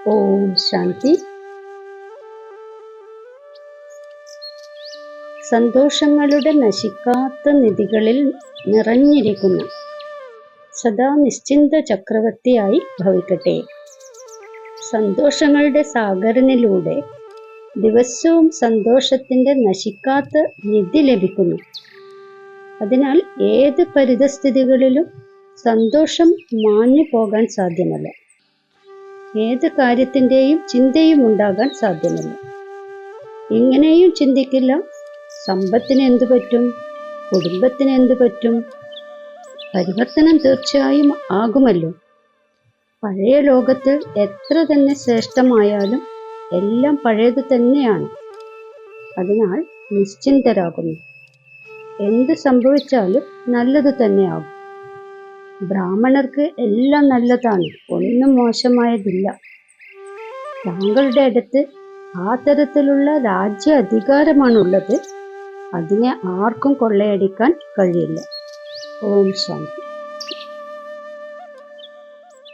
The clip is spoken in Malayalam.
ഓം ശാന്തി. സന്തോഷങ്ങളുടെ നശിക്കാത്ത നിധികളിൽ നിറഞ്ഞിരിക്കുന്ന സദാ നിശ്ചിന്ത ചക്രവർത്തിയായി ഭവിക്കട്ടെ. സന്തോഷങ്ങളുടെ സാഗരനിലൂടെ ദിവസവും സന്തോഷത്തിന്റെ നശിക്കാത്ത നിധി ലഭിക്കുന്നു. അതിനാൽ ഏത് പരിതസ്ഥിതികളിലും സന്തോഷം മാഞ്ഞു പോകാൻ സാധ്യമല്ല. ഏത് കാര്യത്തിൻ്റെയും ചിന്തയും ഉണ്ടാകാൻ സാധ്യമല്ല. ഇങ്ങനെയും ചിന്തിക്കില്ല, സമ്പത്തിന് എന്തു പറ്റും, കുടുംബത്തിന് എന്തു പറ്റും. പരിവർത്തനം തീർച്ചയായും ആകുമല്ലോ. പഴയ ലോകത്ത് എത്ര തന്നെ ശ്രേഷ്ഠമായാലും എല്ലാം പഴയത് തന്നെയാണ്. അതിനാൽ നിശ്ചിന്തരാകുന്നു. എന്ത് സംഭവിച്ചാലും നല്ലത് തന്നെയാകും. ബ്രാഹ്മണർക്ക് എല്ലാം നല്ലതാണ്, ഒന്നും മോശമായതില്ല. താങ്കളുടെ അടുത്ത് ആ തരത്തിലുള്ള രാജ്യ അധികാരമാണുള്ളത്. അതിനെ ആർക്കും കൊള്ളയടിക്കാൻ കഴിയില്ല. ഓം ശാന്തി.